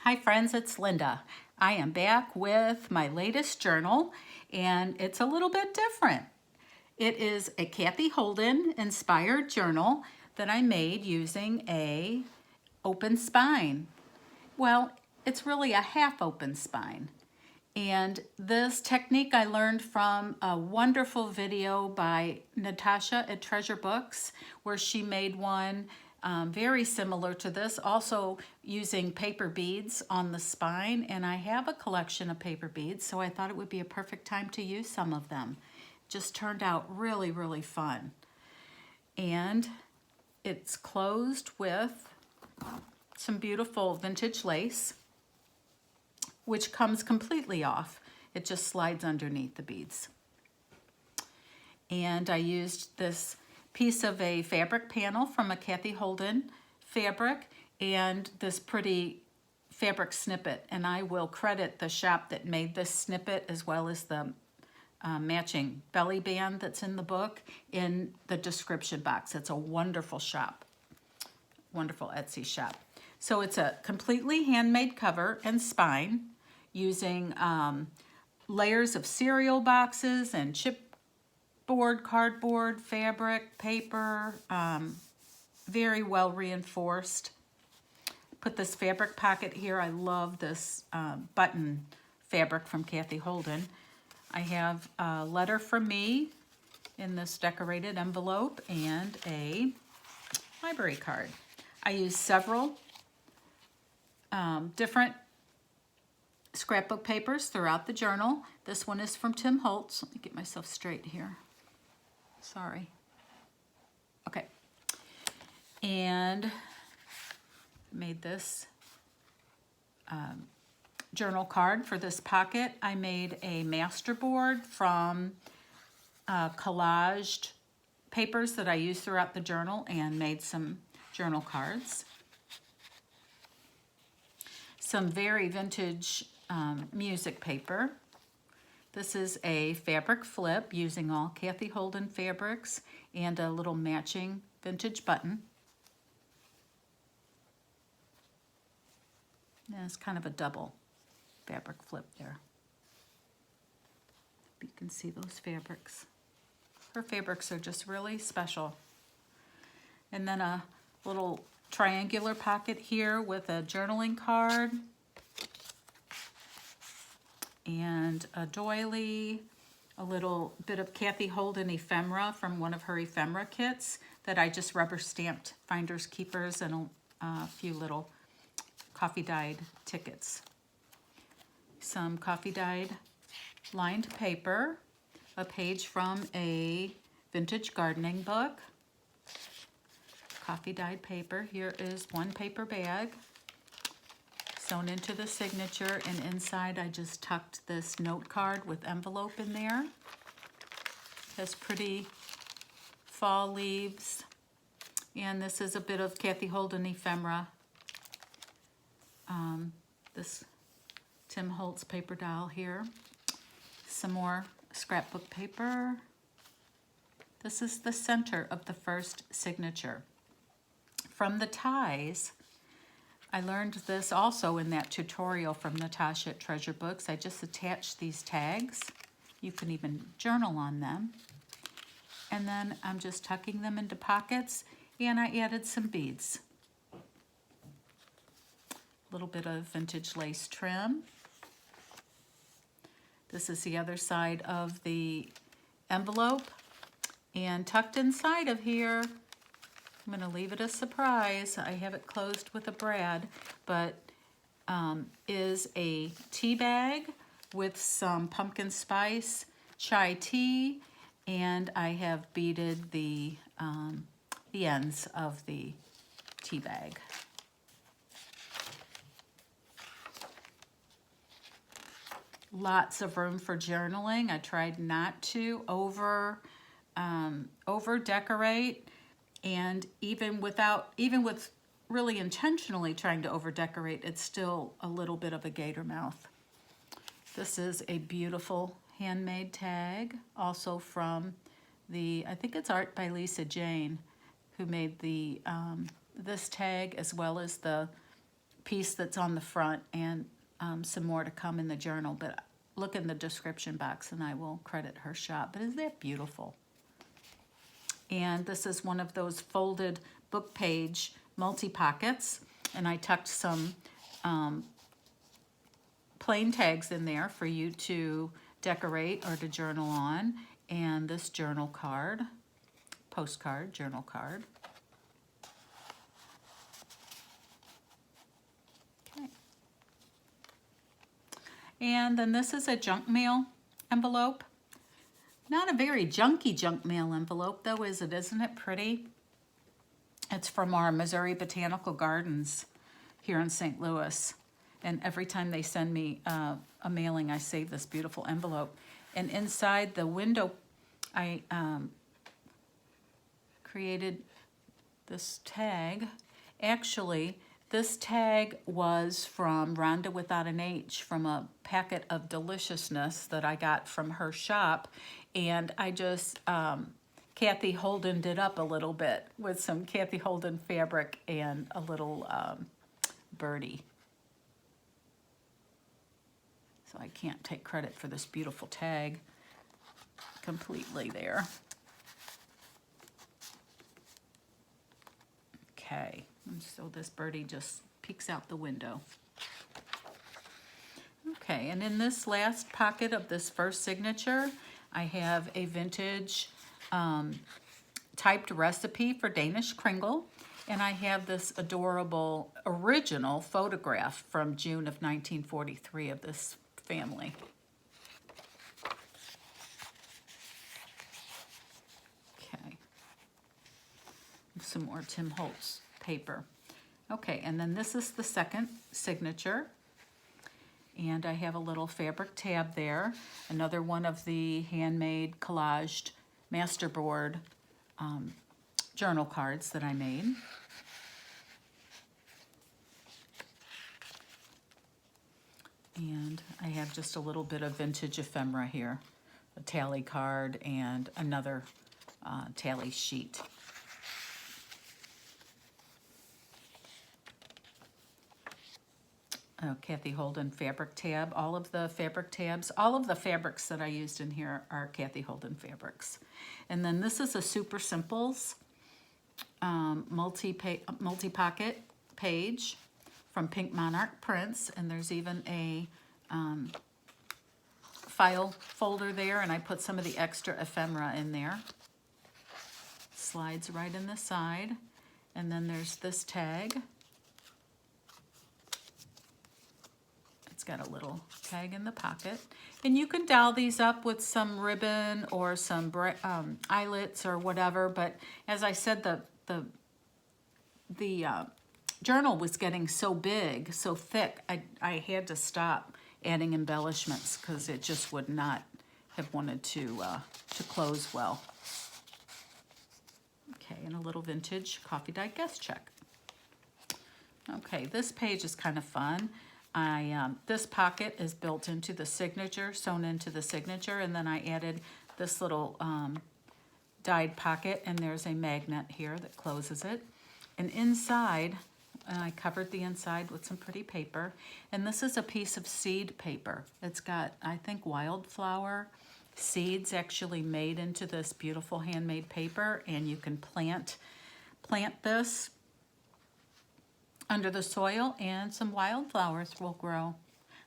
Hi friends, it's Linda. I am back with my latest journal and it's a little bit different. It is a Cathe Holden inspired journal that I made using a open spine. Well, it's really a half open spine. And this technique I learned from a wonderful video by Natasha at TreasureBooks, where she made one very similar to this, also using paper beads on the spine. And I have a collection of paper beads, so I thought it would be a perfect time to use some of them. Just turned out really, really fun. And it's closed with some beautiful vintage lace, which comes completely off. It just slides underneath the beads. And I used this piece of a fabric panel from a Cathe Holden fabric and this pretty fabric snippet. And I will credit the shop that made this snippet as well as the matching belly band that's in the book in the description box. It's a wonderful shop, wonderful Etsy shop. So it's a completely handmade cover and spine using layers of cereal boxes and chipboard, cardboard, fabric, paper, very well reinforced. Put this fabric pocket here. I love this button fabric from Cathe Holden. I have a letter from me in this decorated envelope and a library card. I use several different scrapbook papers throughout the journal. This one is from Tim Holtz. Let me get myself straight here. Sorry. Okay. And made this journal card for this pocket. I made a masterboard from collaged papers that I use throughout the journal and made some journal cards. Some very vintage music paper. This is a fabric flip using all Cathe Holden fabrics and a little matching vintage button. And it's kind of a double fabric flip there. You can see those fabrics. Her fabrics are just really special. And then a little triangular pocket here with a journaling card and a doily, a little bit of Cathe Holden ephemera from one of her ephemera kits that I just rubber stamped finders keepers and a few little coffee dyed tickets. Some coffee dyed lined paper, a page from a vintage gardening book, coffee dyed paper. Here is one paper bag sewn into the signature, and inside I just tucked this note card with envelope in there. Has pretty fall leaves, and this is a bit of Cathe Holden ephemera. This Tim Holtz paper doll here. Some more scrapbook paper. This is the center of the first signature. From the ties, I learned this also in that tutorial from Natasha at TreasureBooks. I just attached these tags. You can even journal on them. And then I'm just tucking them into pockets, and I added some beads. A little bit of vintage lace trim. This is the other side of the envelope. And tucked inside of here, I'm going to leave it a surprise. I have it closed with a brad, but is a tea bag with some pumpkin spice chai tea, and I have beaded the ends of the tea bag. Lots of room for journaling. I tried not to over decorate, and even with really intentionally trying to over decorate, it's still a little bit of a gator mouth. This is a beautiful handmade tag, also from I think it's ArtByLisaJane, who made the this tag as well as the piece that's on the front, and some more to come in the journal, but look in the description box and I will credit her shop. But isn't that beautiful? And this is one of those folded book page multi-pockets, and I tucked some plain tags in there for you to decorate or to journal on, and this journal card, postcard, journal card. Okay. And then this is a junk mail envelope. Not a very junky junk mail envelope though, is it? Isn't it pretty? It's from our Missouri Botanical Gardens here in St. Louis. And every time they send me a mailing, I save this beautiful envelope. And inside the window, I created this tag. Actually, this tag was from Rhonda Without an H, from a packet of deliciousness that I got from her shop. And I just Cathe Holden it up a little bit with some Cathe Holden fabric and a little birdie. So I can't take credit for this beautiful tag completely there. Okay, and so this birdie just peeks out the window. Okay, and in this last pocket of this first signature, I have a vintage typed recipe for Danish kringle, and I have this adorable original photograph from June of 1943 of this family. Okay, some more Tim Holtz paper. Okay, and then this is the second signature. And I have a little fabric tab there. Another one of the handmade collaged masterboard journal cards that I made. And I have just a little bit of vintage ephemera here. A tally card and another tally sheet. Cathe Holden fabric tab. All of the fabric tabs, all of the fabrics that I used in here are Cathe Holden fabrics. And then this is a Super Simples multi-pocket page from PinkMonarchPrints, and there's even a file folder there, and I put some of the extra ephemera in there. Slides right in the side, and then there's this tag. It's got a little tag in the pocket, and you can doll these up with some ribbon or some eyelets or whatever. But as I said, the journal was getting so big, so thick, I had to stop adding embellishments because it just would not have wanted to close well. Okay, and a little vintage coffee dyed guest check. Okay, this page is kind of fun. This pocket is built into the signature, sewn into the signature, and then I added this little dyed pocket, and there's a magnet here that closes it. And inside, I covered the inside with some pretty paper, and this is a piece of seed paper. It's got, I think, wildflower seeds actually made into this beautiful handmade paper, and you can plant this under the soil and some wildflowers will grow.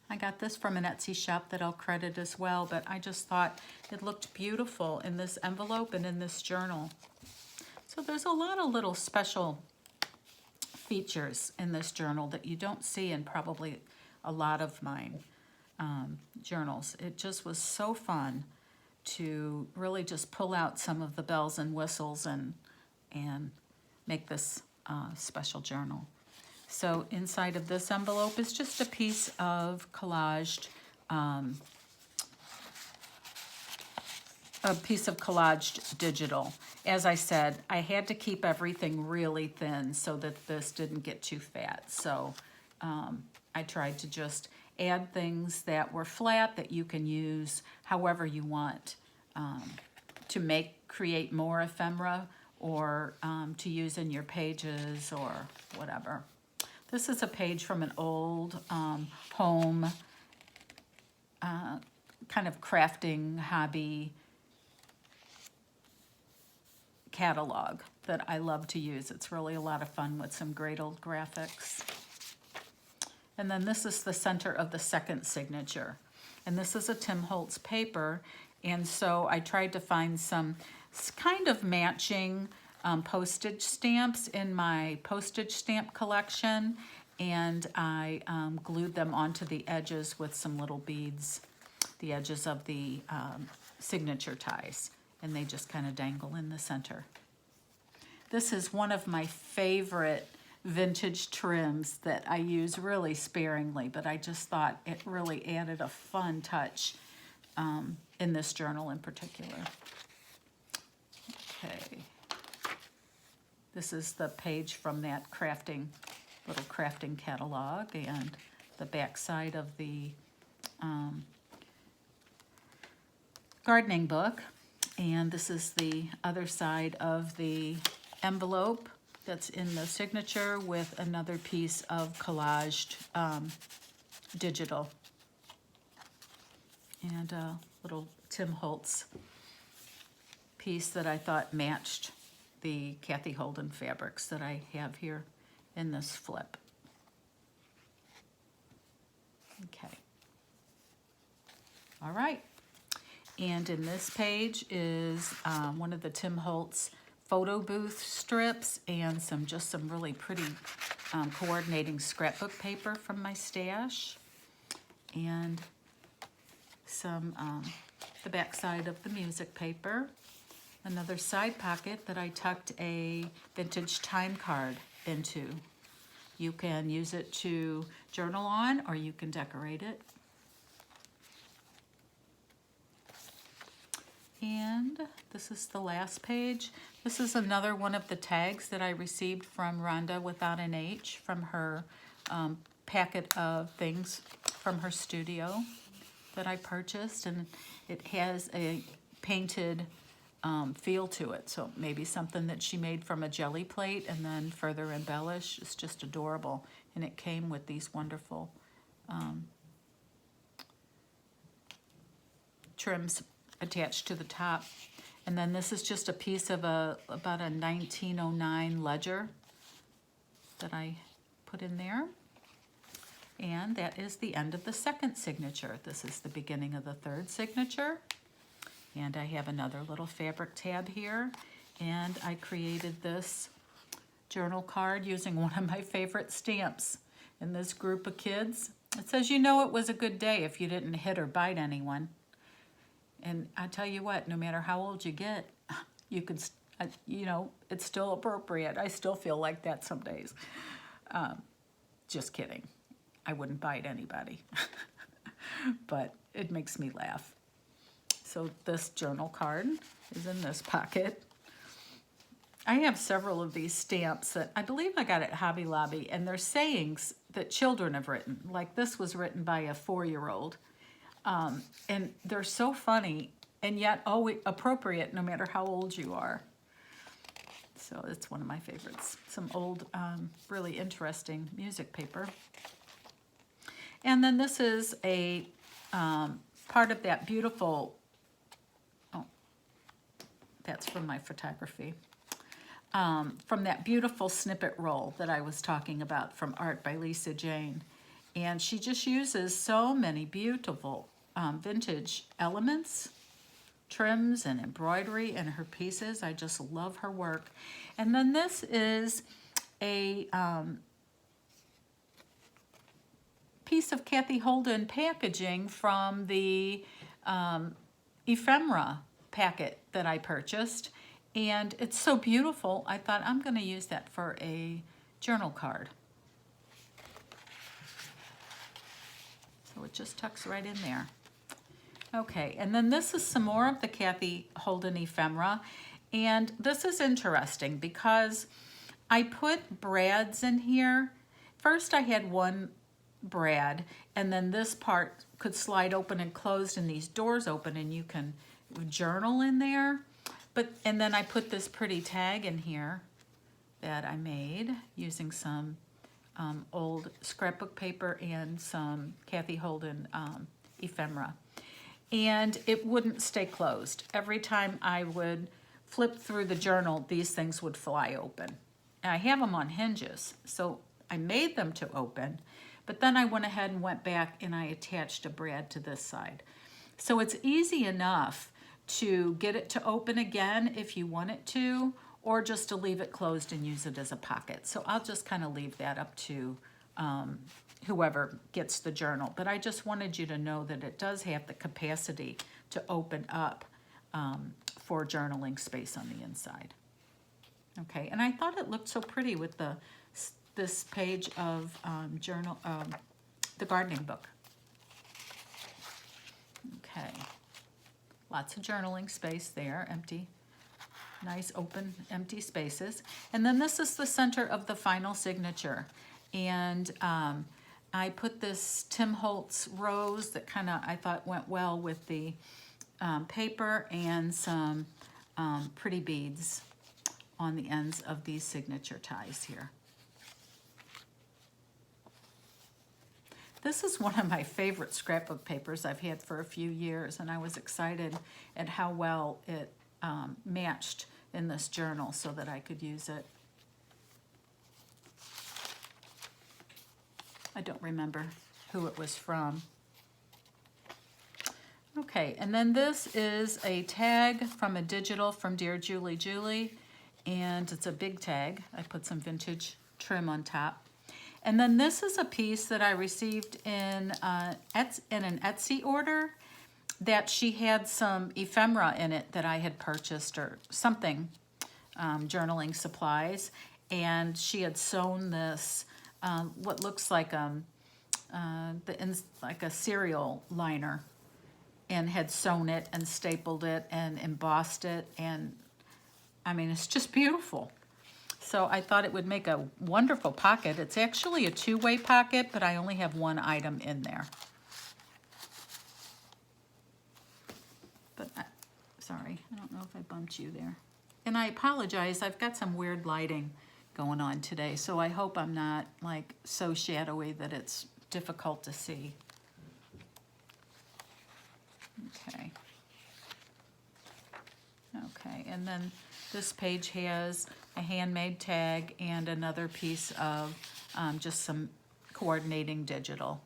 I got this from an Etsy shop that I'll credit as well, but I just thought it looked beautiful in this envelope and in this journal. So there's a lot of little special features in this journal that you don't see in probably a lot of mine journals. It just was so fun to really just pull out some of the bells and whistles and make this special journal. So inside of this envelope is just a piece of collaged, digital. As I said, I had to keep everything really thin so that this didn't get too fat. So I tried to just add things that were flat that you can use however you want to create more ephemera or to use in your pages or whatever. This is a page from an old home kind of crafting hobby catalog that I love to use. It's really a lot of fun with some great old graphics. And then this is the center of the second signature. And this is a Tim Holtz paper. And so I tried to find some kind of matching postage stamps in my postage stamp collection. And I glued them onto the edges with some little beads, the edges of the signature ties. And they just kind of dangle in the center. This is one of my favorite vintage trims that I use really sparingly, but I just thought it really added a fun touch in this journal in particular. Okay. This is the page from that little crafting catalog, and the back side of the gardening book. And this is the other side of the envelope that's in the signature with another piece of collaged digital. And a little Tim Holtz piece that I thought matched the Cathe Holden fabrics that I have here in this flip. Okay. All right. And in this page is one of the Tim Holtz photo booth strips and just some really pretty coordinating scrapbook paper from my stash, and some the back side of the music paper, another side pocket that I tucked a vintage time card into. You can use it to journal on, or you can decorate it. And this is the last page. This is another one of the tags that I received from Rhonda without an H, from her packet of things from her studio that I purchased. And it has a painted feel to it. So maybe something that she made from a jelly plate and then further embellished. It's just adorable. And it came with these wonderful trims attached to the top. And then this is just a piece of about a 1909 ledger that I put in there. And that is the end of the second signature. This is the beginning of the third signature. And I have another little fabric tab here. And I created this journal card using one of my favorite stamps in this group of kids. It says, "You know it was a good day if you didn't hit or bite anyone." And I tell you what, no matter how old you get, you can, it's still appropriate. I still feel like that some days. Just kidding. I wouldn't bite anybody. But it makes me laugh. So this journal card is in this pocket. I have several of these stamps that I believe I got at Hobby Lobby, and they're sayings that children have written. Like this was written by a 4-year-old. And they're so funny and yet always appropriate no matter how old you are. So it's one of my favorites. Some old, really interesting music paper. And then this is a part of that beautiful, that's from my photography, from that beautiful snippet roll that I was talking about from Art by Lisa Jane. And she just uses so many beautiful vintage elements, trims, and embroidery in her pieces. I just love her work. And then this is a piece of Cathe Holden packaging from the ephemera packet that I purchased. And it's so beautiful, I thought I'm going to use that for a journal card. So it just tucks right in there. Okay, and then this is some more of the Cathe Holden ephemera. And this is interesting because I put brads in here. First I had one brad, and then this part could slide open and closed, and these doors open, and you can journal in there. And then I put this pretty tag in here that I made using some old scrapbook paper and some Cathe Holden ephemera. And it wouldn't stay closed. Every time I would flip through the journal, these things would fly open. And I have them on hinges, so I made them to open, but then I went ahead and went back and I attached a brad to this side. So it's easy enough to get it to open again if you want it to, or just to leave it closed and use it as a pocket. So I'll just kind of leave that up to whoever gets the journal. But I just wanted you to know that it does have the capacity to open up for journaling space on the inside. Okay, and I thought it looked so pretty with this page of the gardening book. Okay, lots of journaling space there, empty, nice open empty spaces. And then this is the center of the final signature. And I put this Tim Holtz rose that kind of I thought went well with the paper, and some pretty beads on the ends of these signature ties here. This is one of my favorite scrapbook papers I've had for a few years, and I was excited at how well it matched in this journal so that I could use it. I don't remember who it was from. Okay, and then this is a tag from a digital from Dear Julie Julie, and it's a big tag. I put some vintage trim on top. And then this is a piece that I received in an Etsy order that she had some ephemera in it that I had purchased or something, journaling supplies, and she had sewn this what looks like like a cereal liner, and had sewn it and stapled it and embossed it, and I mean, it's just beautiful. So I thought it would make a wonderful pocket. It's actually a two-way pocket, but I only have one item in there. But, sorry, I don't know if I bumped you there. And I apologize, I've got some weird lighting going on today, so I hope I'm not like so shadowy that it's difficult to see. Okay. Okay, and then this page has a handmade tag and another piece of just some coordinating digital.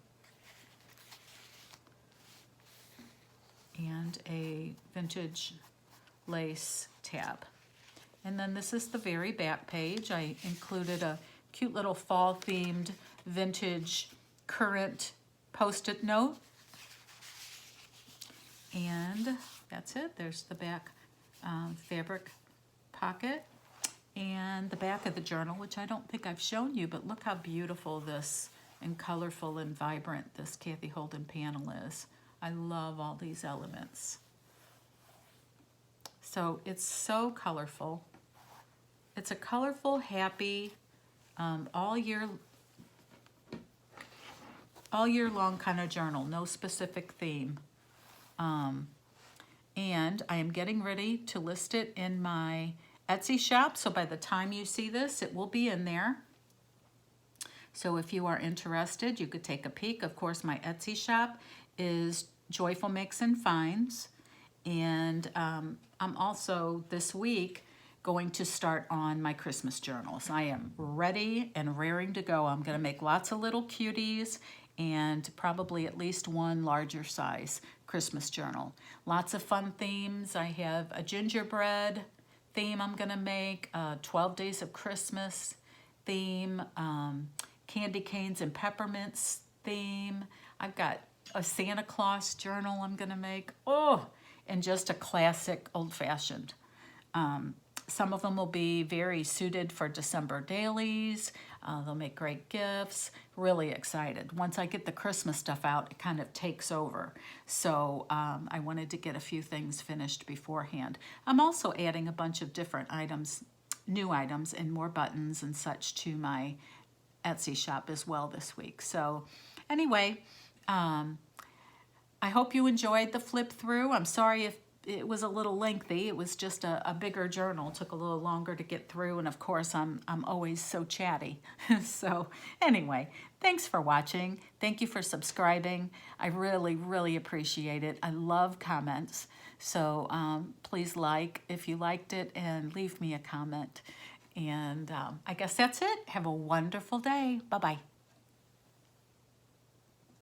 And a vintage lace tab. And then this is the very back page. I included a cute little fall themed vintage current post-it note. And that's it. There's the back fabric pocket and the back of the journal, which I don't think I've shown you, but look how beautiful this and colorful and vibrant this Cathe Holden panel is. I love all these elements. So it's so colorful. It's a colorful, happy, all year long kind of journal, no specific theme. And I am getting ready to list it in my Etsy shop, so by the time you see this, it will be in there. So if you are interested, you could take a peek. Of course, my Etsy shop is Joyful Makes and Finds, and I'm also this week going to start on my Christmas journals. I am ready and raring to go. I'm going to make lots of little cuties and probably at least one larger size Christmas journal. Lots of fun themes. I have a gingerbread theme I'm going to make, 12 Days of Christmas theme, candy canes and peppermints theme. I've got a Santa Claus journal I'm going to make. Oh, and just a classic old-fashioned. Some of them will be very suited for December dailies. They'll make great gifts. Really excited. Once I get the Christmas stuff out, it kind of takes over. So I wanted to get a few things finished beforehand. I'm also adding a bunch of different items, new items, and more buttons and such to my Etsy shop as well this week. So anyway, I hope you enjoyed the flip through. I'm sorry if it was a little lengthy. It was just a bigger journal. It took a little longer to get through, and of course I'm always so chatty. So anyway, thanks for watching. Thank you for subscribing. I really, really appreciate it. I love comments. So please like if you liked it and leave me a comment. And I guess that's it. Have a wonderful day. Bye-bye.